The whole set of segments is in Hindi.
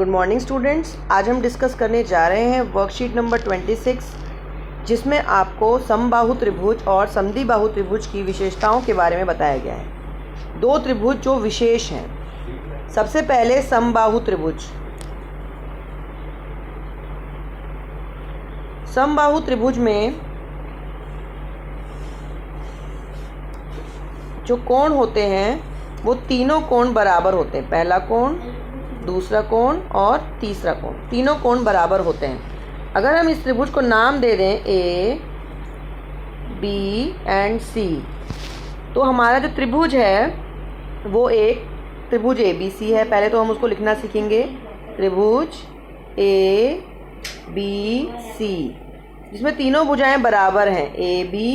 Good morning students. आज हम डिस्कस करने जा रहे हैं वर्कशीट नंबर 26, जिसमें आपको समबाहु त्रिभुज और समद्विबाहु त्रिभुज की विशेषताओं के बारे में बताया गया है। दो त्रिभुज जो विशेष हैं। सबसे पहले समबाहु त्रिभुज। समबाहु त्रिभुज में जो कोण होते हैं वो तीनों कोण बराबर होते हैं। पहला कोण, दूसरा कोण और तीसरा कोण, तीनों कोण बराबर होते हैं। अगर हम इस त्रिभुज को नाम दे दें ए, बी एंड सी, तो हमारा जो त्रिभुज है वो एक त्रिभुज ए बी सी है। पहले तो हम उसको लिखना सीखेंगे। त्रिभुज ए बी सी, जिसमें तीनों भुजाएं बराबर हैं। ए बी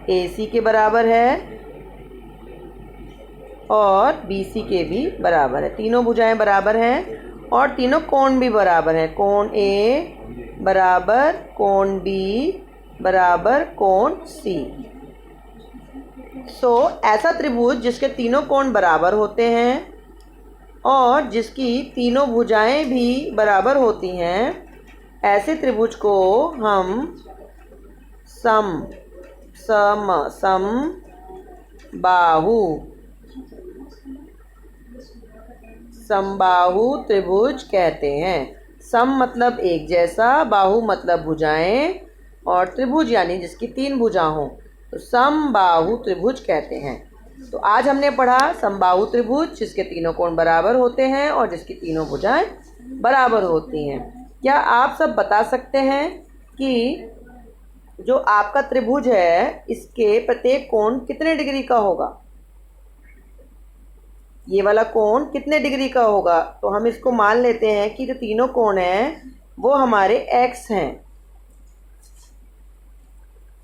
ए सी के बराबर है और बी सी के भी बराबर है। तीनों भुजाएं बराबर हैं और तीनों कोण भी बराबर हैं। कोण ए बराबर कोण बी बराबर कोण सी। ऐसा त्रिभुज जिसके तीनों कोण बराबर होते हैं और जिसकी तीनों भुजाएं भी बराबर होती हैं, ऐसे त्रिभुज को हम समबाहु त्रिभुज कहते हैं। सम मतलब एक जैसा, बाहु मतलब भुजाएं और त्रिभुज यानी जिसकी तीन भुजा हों, तो समबाहु त्रिभुज कहते हैं। तो आज हमने पढ़ा समबाहु त्रिभुज जिसके तीनों कोण बराबर होते हैं और जिसकी तीनों भुजाएं बराबर होती हैं। क्या आप सब बता सकते हैं कि जो आपका त्रिभुज है इसके प्रत्येक कोण कितने डिग्री का होगा? ये वाला कोण कितने डिग्री का होगा? तो हम इसको मान लेते हैं कि जो तीनों कोण हैं वो हमारे x हैं।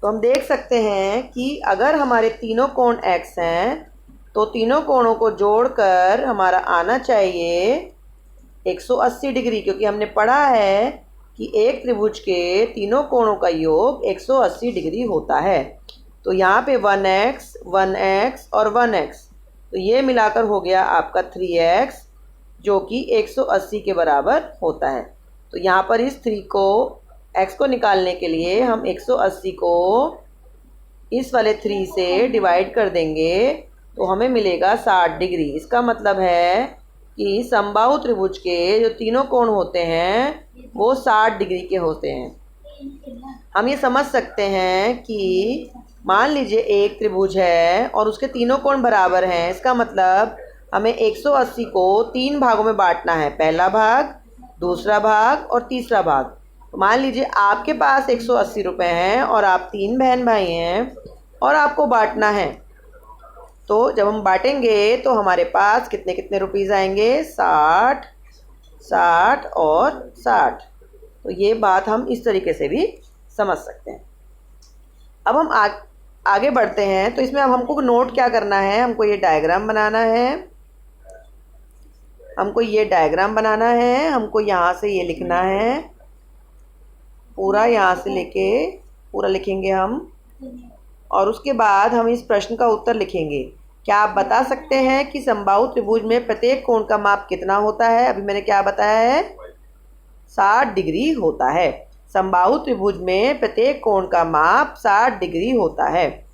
तो हम देख सकते हैं कि अगर हमारे तीनों कोण x हैं तो तीनों कोणों को जोड़कर हमारा आना चाहिए 180 डिग्री, क्योंकि हमने पढ़ा है कि एक त्रिभुज के तीनों कोणों का योग 180 डिग्री होता है। तो यहाँ पे 1x, 1x और 1x, तो ये मिलाकर हो गया आपका 3x, जो कि 180 के बराबर होता है। तो यहाँ पर इस 3 को, x को निकालने के लिए हम 180 को इस वाले 3 से डिवाइड कर देंगे तो हमें मिलेगा 60 डिग्री। इसका मतलब है कि समबाहु त्रिभुज के जो तीनों कोण होते हैं वो 60 डिग्री के होते हैं। हम ये समझ सकते हैं कि मान लीजिए एक त्रिभुज है और उसके तीनों कोण बराबर हैं। इसका मतलब हमें 180 को 3 भागों में बांटना है। पहला भाग, दूसरा भाग और तीसरा भाग। तो मान लीजिए आपके पास 180 रुपये हैं और आप 3 बहन भाई हैं और आपको बांटना है। तो जब हम बांटेंगे तो हमारे पास कितने कितने रुपीज़ आएंगे? 60, 60 और 60। तो ये बात हम इस तरीके से भी समझ सकते हैं। अब हम आगे बढ़ते हैं। तो इसमें अब हमको नोट क्या करना है? हमको ये डायग्राम बनाना है। हमको यहाँ से ये लिखना है, पूरा यहाँ से लेके पूरा लिखेंगे हम, और उसके बाद हम इस प्रश्न का उत्तर लिखेंगे। क्या आप बता सकते हैं कि समबाहु त्रिभुज में प्रत्येक कोण का माप कितना होता है? अभी मैंने क्या बताया है? 60 डिग्री होता है। समबाहु त्रिभुज में प्रत्येक कोण का माप 60 डिग्री होता है।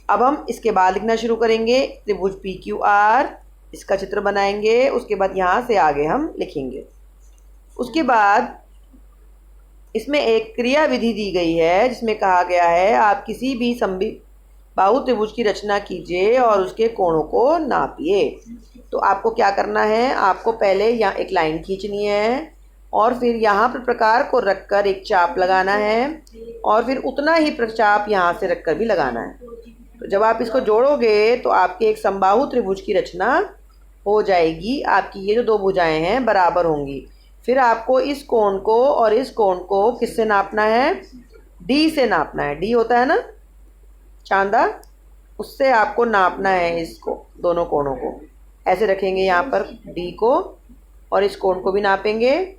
अब हम इसके बाद लिखना शुरू करेंगे। त्रिभुज पी क्यू आर, इसका चित्र बनाएंगे। उसके बाद यहाँ से आगे हम लिखेंगे। उसके बाद इसमें एक क्रिया विधि दी गई है जिसमें कहा गया है आप किसी भी समबाहु त्रिभुज की रचना कीजिए और उसके कोणों को नापिए। तो आपको क्या करना है? आपको पहले यहाँ एक लाइन खींचनी है और फिर यहाँ पर प्रकार को रखकर एक चाप लगाना है और फिर उतना ही चाप यहाँ से रखकर भी लगाना है। तो जब आप इसको जोड़ोगे तो आपके एक समबाहु त्रिभुज की रचना हो जाएगी। आपकी ये जो दो भुजाएं हैं बराबर होंगी। फिर आपको इस कोण को और इस कोण को किससे नापना है? डी से नापना है। डी होता है ना चांदा, उससे आपको नापना है इसको, दोनों कोणों को। ऐसे रखेंगे यहाँ पर डी को और इस कोण को भी नापेंगे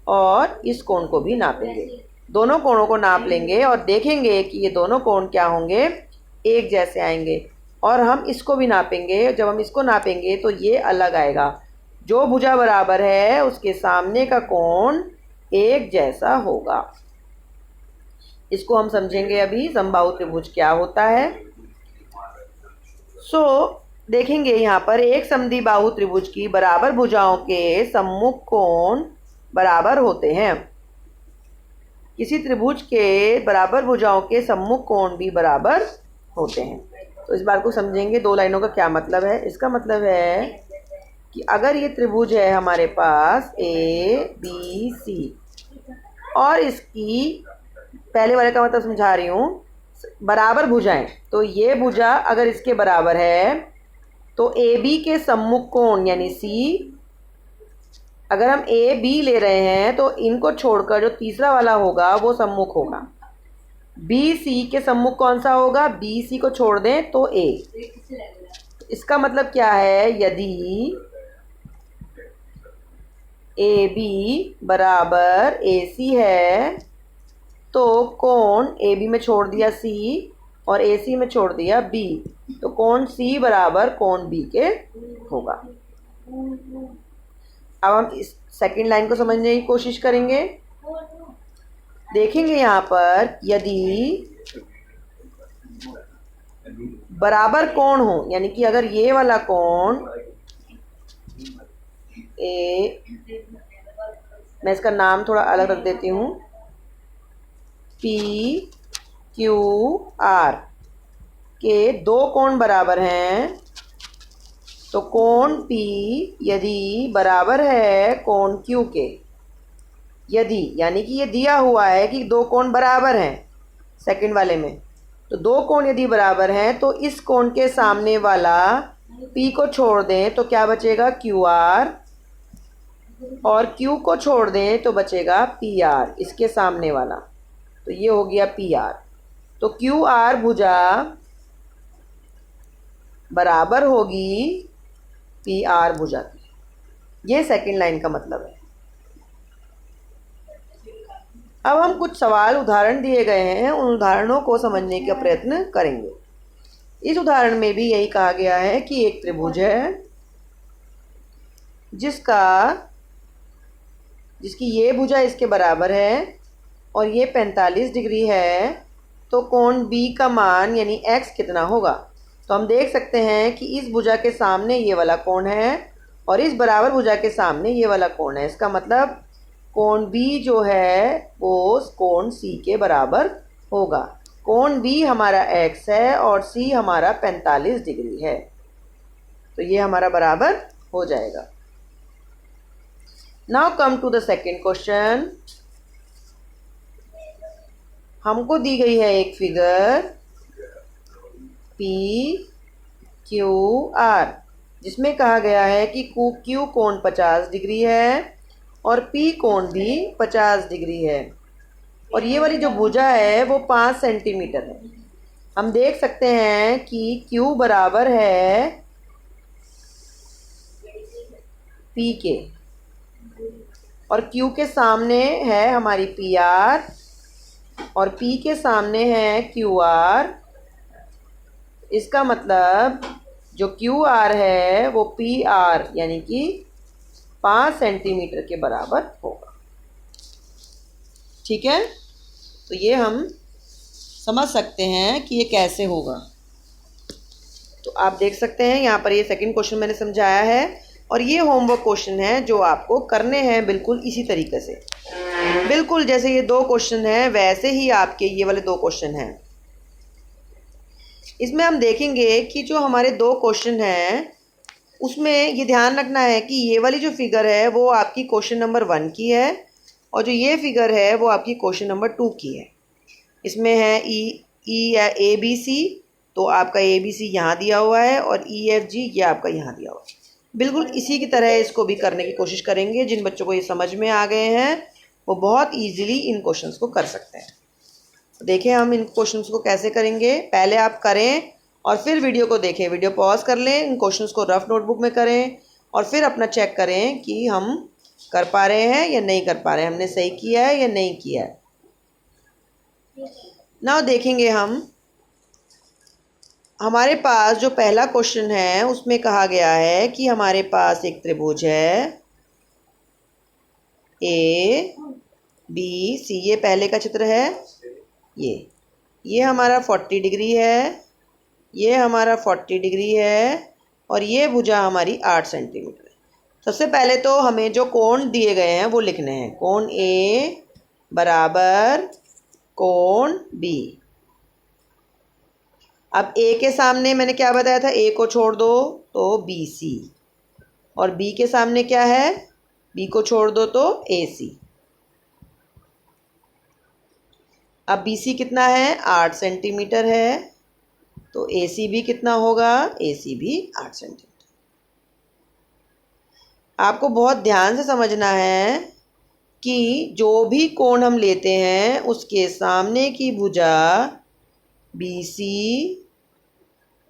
और इस कोण को भी नापेंगे। दोनों कोणों को नाप लेंगे और देखेंगे कि ये दोनों कोण क्या होंगे? एक जैसे आएंगे। और हम इसको भी नापेंगे। जब हम इसको नापेंगे तो ये अलग आएगा। जो भुजा बराबर है उसके सामने का कोण एक जैसा होगा। इसको हम समझेंगे अभी समबाहु त्रिभुज क्या होता है। देखेंगे यहाँ पर एक समद्विबाहु त्रिभुज की बराबर भुजाओं के सम्मुख कोण बराबर होते हैं। किसी त्रिभुज के बराबर भुजाओं के सम्मुख कोण भी बराबर होते हैं। तो इस बात को समझेंगे, दो लाइनों का क्या मतलब है। इसका मतलब है कि अगर ये त्रिभुज है हमारे पास ABC और इसकी पहले वाले का मतलब समझा रही हूँ, बराबर भुजाएं, तो ये भुजा अगर इसके बराबर है तो AB के सम्मुख कोण यानी C, अगर हम AB ले रहे हैं तो इनको छोड़कर जो तीसरा वाला होगा वो सम्मुख होगा। BC के सम्मुख कौन सा होगा, BC को छोड़ दें तो A। इसका मतलब क्या है, यदि AB बराबर AC है तो कोण AB में छोड़ दिया C और AC में छोड़ दिया B, तो कोण C बराबर कोण B के होगा। अब हम इस सेकंड लाइन को समझने की कोशिश करेंगे। देखेंगे यहाँ पर यदि बराबर कोण हो, यानी कि अगर ये वाला कोण मैं इसका नाम थोड़ा अलग रख देती हूँ, PQR के दो कोण बराबर हैं, तो कोण P यदि बराबर है कोण Q के, यदि यानी कि ये दिया हुआ है कि दो कोण बराबर हैं सेकंड वाले में, तो दो कोण यदि बराबर हैं तो इस कोण के सामने वाला P को छोड़ दें तो क्या बचेगा, QR, और Q को छोड़ दें तो बचेगा PR, इसके सामने वाला, तो ये हो गया PR। तो QR भुजा बराबर होगी PR भुजा की। ये सेकंड लाइन का मतलब है। अब हम कुछ सवाल उदाहरण दिए गए हैं, उन उदाहरणों को समझने का प्रयत्न करेंगे। इस उदाहरण में भी यही कहा गया है कि एक त्रिभुज है जिसकी ये भुजा इसके बराबर है और ये 45 डिग्री है, तो कोण B का मान यानी x कितना होगा। तो हम देख सकते हैं कि इस भुजा के सामने ये वाला कोण है और इस बराबर भुजा के सामने ये वाला कोण है। इसका मतलब कोण B जो है वो कोण C के बराबर होगा। कोण B हमारा x है और C हमारा 45 डिग्री है, तो ये हमारा बराबर हो जाएगा। Now come to the second question. हमको दी गई है एक फिगर PQR जिसमें कहा गया है कि Q कोण 50 डिग्री है और P कोण भी 50 डिग्री है, और ये वाली जो भुजा है वो 5 सेंटीमीटर है। हम देख सकते हैं कि Q बराबर है P के, और Q के सामने है हमारी PR और P के सामने है QR। इसका मतलब जो QR है वो PR यानी कि 5 सेंटीमीटर के बराबर होगा। ठीक है, तो ये हम समझ सकते हैं कि ये कैसे होगा। तो आप देख सकते हैं यहाँ पर ये सेकंड क्वेश्चन मैंने समझाया है, और ये होमवर्क क्वेश्चन है जो आपको करने हैं बिल्कुल इसी तरीके से। बिल्कुल जैसे ये दो क्वेश्चन हैं वैसे ही आपके ये वाले दो क्वेश्चन हैं। इसमें हम देखेंगे कि जो हमारे दो क्वेश्चन हैं उसमें ये ध्यान रखना है कि ये वाली जो फिगर है वो आपकी क्वेश्चन नंबर 1 की है और जो ये फिगर है वो आपकी क्वेश्चन नंबर 2 की है। इसमें है ABC, तो आपका ABC यहाँ दिया हुआ है और EFG ये आपका यहाँ दिया हुआ है। बिल्कुल इसी की तरह इसको भी करने की कोशिश करेंगे। जिन बच्चों को ये समझ में आ गए हैं वो बहुत ईजिली इन क्वेश्चंस को कर सकते हैं। देखें हम इन क्वेश्चंस को कैसे करेंगे। पहले आप करें और फिर वीडियो को देखें, वीडियो पॉज कर लें, इन क्वेश्चंस को रफ नोटबुक में करें और फिर अपना चेक करें कि हम कर पा रहे हैं या नहीं कर पा रहे हैं, हमने सही किया है या नहीं किया है। नाउ देखेंगे हम हमारे पास जो पहला क्वेश्चन है उसमें कहा गया है कि हमारे पास एक त्रिभुज है ए बी सी, ये पहले का चित्र है। ये हमारा 40 डिग्री है, ये हमारा 40 डिग्री है और ये भुजा हमारी 8 सेंटीमीटर है। सबसे पहले तो हमें जो कोण दिए गए हैं वो लिखने हैं। कोण ए बराबर कोण बी। अब ए के सामने मैंने क्या बताया था, ए को छोड़ दो तो बी सी, और बी के सामने क्या है, बी को छोड़ दो तो ए सी। अब बी सी कितना है, 8 सेंटीमीटर है, तो ए सी भी कितना होगा, ए सी भी 8 सेंटीमीटर। आपको बहुत ध्यान से समझना है कि जो भी कोण हम लेते हैं उसके सामने की भुजा बी सी,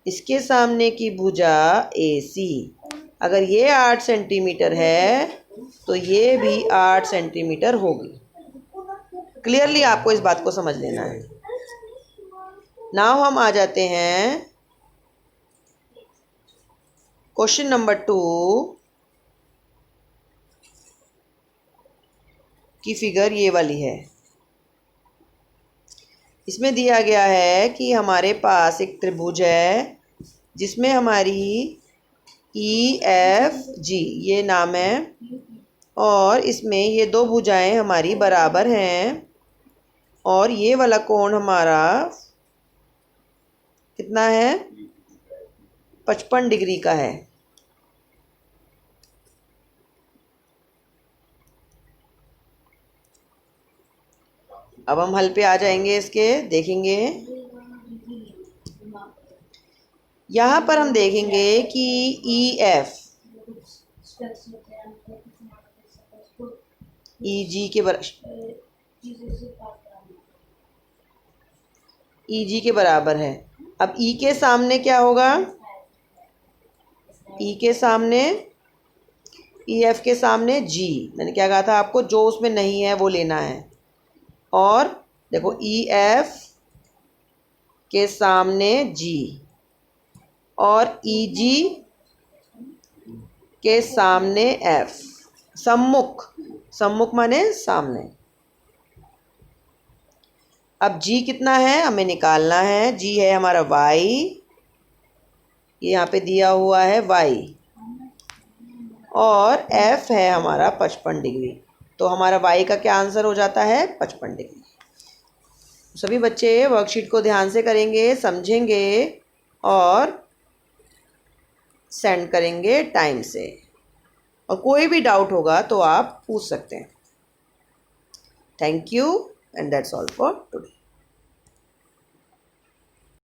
इसके सामने की भुजा ए सी, अगर ये 8 सेंटीमीटर है तो ये भी 8 सेंटीमीटर होगी। क्लियरली आपको इस बात को समझ लेना है। नाउ हम आ जाते हैं क्वेश्चन नंबर 2 की फिगर ये वाली है। इसमें दिया गया है कि हमारे पास एक त्रिभुज है जिसमें हमारी ई एफ जी ये नाम है, और इसमें ये दो भुजाएं हमारी बराबर हैं, और ये वाला कोण हमारा कितना है, 55 डिग्री का है। अब हम हल पे आ जाएंगे, इसके देखेंगे। यहाँ पर हम देखेंगे कि ई एफ ई जी के बराबर है। अब ई के सामने क्या होगा, ई के सामने, ई एफ के सामने जी। मैंने क्या कहा था आपको, जो उसमें नहीं है वो लेना है। और देखो ई एफ के सामने जी और ई जी के सामने एफ। सम्मुख, सम्मुख माने सामने। अब जी कितना है हमें निकालना है। जी है हमारा y, ये यहाँ पे दिया हुआ है y, और f है हमारा 55 डिग्री। तो हमारा y का क्या आंसर हो जाता है, 55 डिग्री। सभी बच्चे वर्कशीट को ध्यान से करेंगे, समझेंगे और सेंड करेंगे टाइम से, और कोई भी डाउट होगा तो आप पूछ सकते हैं। Thank you and that's all for today.